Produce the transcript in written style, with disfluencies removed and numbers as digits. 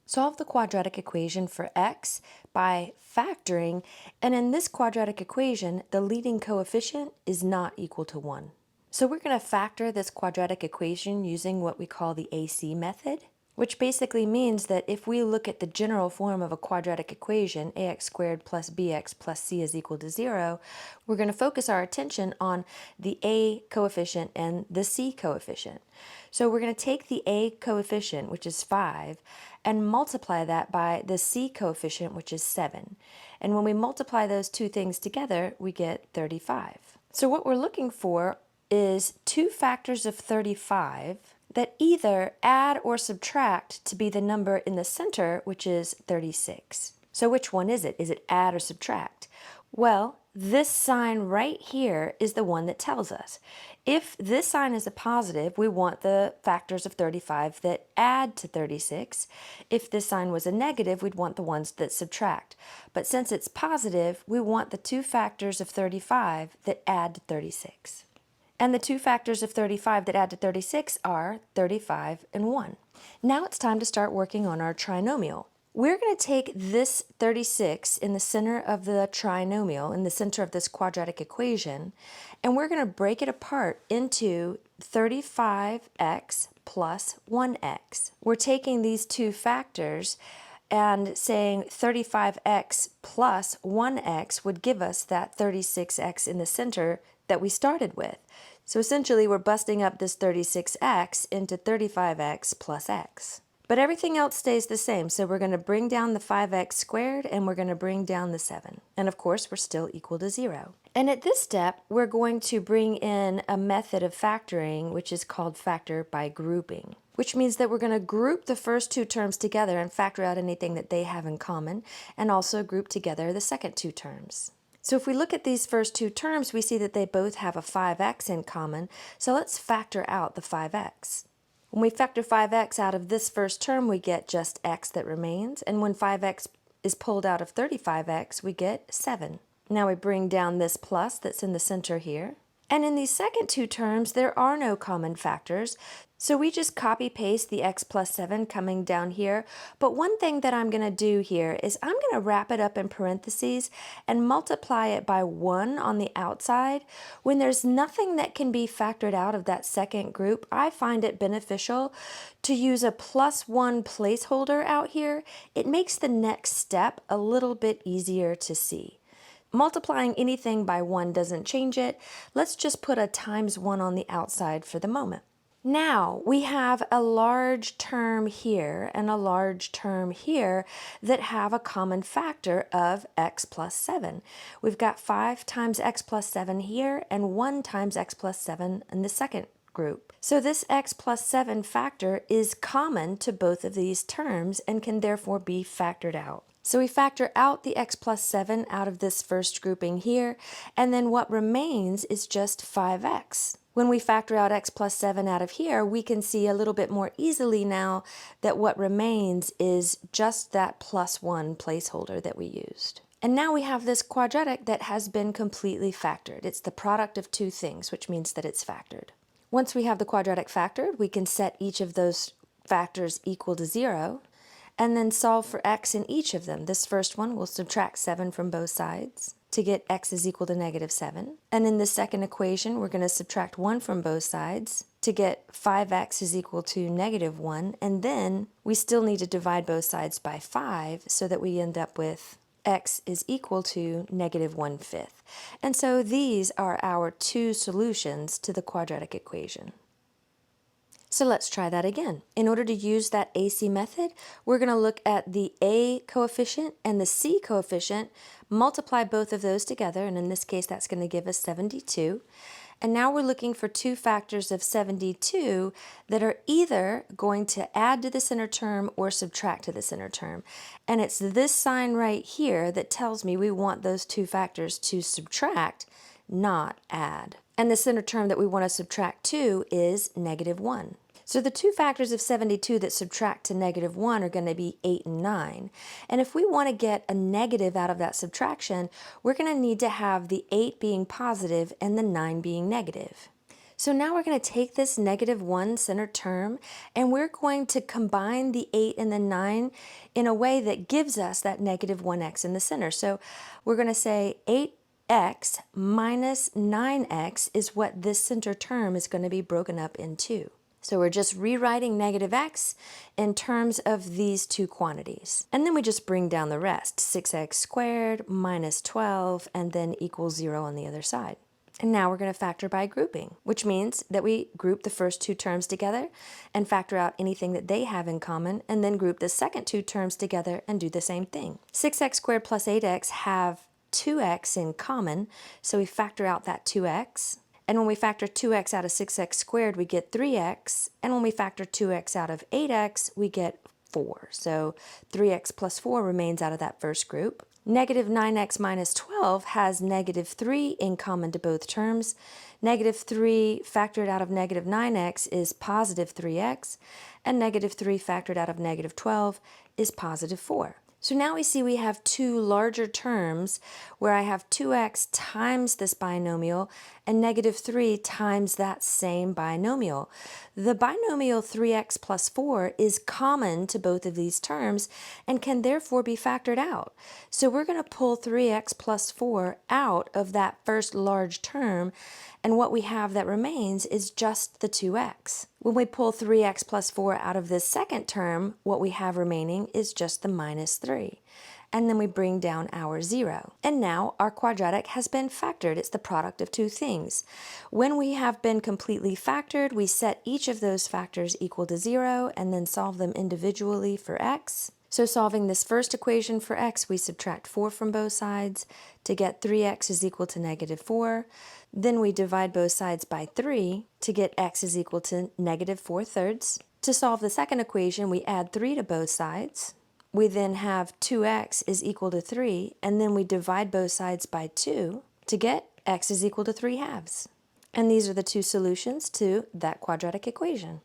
Solve the quadratic equation for x by factoring, and in this quadratic equation, the leading coefficient is not equal to 1. So we're going to factor this quadratic equation using what we call the AC method, which basically means that if we look at the general form of a quadratic equation, ax squared plus bx plus c is equal to 0, we're going to focus our attention on the a coefficient and the c coefficient. So we're going to take the a coefficient, which is 5, and multiply that by the c coefficient, which is 7. And when we multiply those two things together, we get 35. So what we're looking for is two factors of 35 that either add or subtract to be the number in the center, which is 36. So which one is it? Is it add or subtract? Well, this sign right here is the one that tells us. If this sign is a positive, we want the factors of 35 that add to 36. If this sign was a negative, we'd want the ones that subtract. But since it's positive, we want the two factors of 35 that add to 36. And the two factors of 35 that add to 36 are 35 and 1. Now it's time to start working on our trinomial. We're going to take this 36 in the center of the trinomial, in the center of this quadratic equation, and we're going to break it apart into 35x plus 1x. We're taking these two factors and saying 35x plus 1x would give us that 36x in the center that we started with. So essentially we're busting up this 36x into 35x plus x. But everything else stays the same, so we're going to bring down the 5x squared and we're going to bring down the 7. And of course, we're still equal to 0. And at this step, we're going to bring in a method of factoring, which is called factor by grouping, which means that we're going to group the first two terms together and factor out anything that they have in common, and also group together the second two terms. So if we look at these first two terms, we see that they both have a 5x in common, so let's factor out the 5x. When we factor 5x out of this first term, we get just x that remains, and when 5x is pulled out of 35x, we get 7. Now we bring down this plus that's in the center here. And in these second two terms, there are no common factors, so we just copy-paste the x plus 7 coming down here. But one thing that I'm going to do here is I'm going to wrap it up in parentheses and multiply it by 1 on the outside. When there's nothing that can be factored out of that second group, I find it beneficial to use a +1 placeholder out here. It makes the next step a little bit easier to see. Multiplying anything by 1 doesn't change it. Let's just put a ×1 on the outside for the moment. Now we have a large term here and a large term here that have a common factor of x plus 7. We've got 5 times x plus 7 here and 1 times x plus 7 in the second group. So this x plus 7 factor is common to both of these terms and can therefore be factored out. So we factor out the x plus 7 out of this first grouping here, and then what remains is just 5x. When we factor out x plus 7 out of here, we can see a little bit more easily now that what remains is just that +1 placeholder that we used. And now we have this quadratic that has been completely factored. It's the product of two things, which means that it's factored. Once we have the quadratic factored, we can set each of those factors equal to 0. And then solve for x in each of them. This first one, we'll subtract 7 from both sides to get x is equal to -7. And in the second equation, we're going to subtract 1 from both sides to get 5x is equal to -1. And then we still need to divide both sides by 5 so that we end up with x is equal to -1/5. And so these are our two solutions to the quadratic equation. So let's try that again. In order to use that AC method, we're going to look at the A coefficient and the C coefficient, multiply both of those together, and in this case that's going to give us 72. And now we're looking for two factors of 72 that are either going to add to the center term or subtract to the center term. And it's this sign right here that tells me we want those two factors to subtract, not add. And the center term that we want to subtract to is -1. So the two factors of 72 that subtract to -1 are going to be 8 and 9. And if we want to get a negative out of that subtraction, we're going to need to have the 8 being positive and the 9 being negative. So now we're going to take this -1 center term and we're going to combine the 8 and the 9 in a way that gives us that -1x in the center. So we're going to say 8x minus 9x is what this center term is going to be broken up into. So we're just rewriting -x in terms of these two quantities. And then we just bring down the rest, 6x squared minus 12, and then equals 0 on the other side. And now we're going to factor by grouping, which means that we group the first two terms together and factor out anything that they have in common, and then group the second two terms together and do the same thing. 6x squared plus 8x have 2x in common, so we factor out that 2x. And when we factor 2x out of 6x squared, we get 3x. And when we factor 2x out of 8x, we get 4. So 3x plus 4 remains out of that first group. -9x minus 12 has -3 in common to both terms. -3 factored out of -9x is positive 3x, and -3 factored out of -12 is positive 4. So now we see we have two larger terms where I have 2x times this binomial and -3 times that same binomial. The binomial 3x plus 4 is common to both of these terms and can therefore be factored out. So we're going to pull 3x plus 4 out of that first large term, and what we have that remains is just the 2x. When we pull 3x plus 4 out of this second term, what we have remaining is just the -3. And then we bring down our 0. And now our quadratic has been factored. It's the product of two things. When we have been completely factored, we set each of those factors equal to 0 and then solve them individually for x. So solving this first equation for x, we subtract 4 from both sides to get 3x is equal to -4. Then we divide both sides by 3 to get x is equal to -4/3. To solve the second equation, we add 3 to both sides. We then have 2x is equal to 3, and then we divide both sides by 2 to get x is equal to 3/2. And these are the two solutions to that quadratic equation.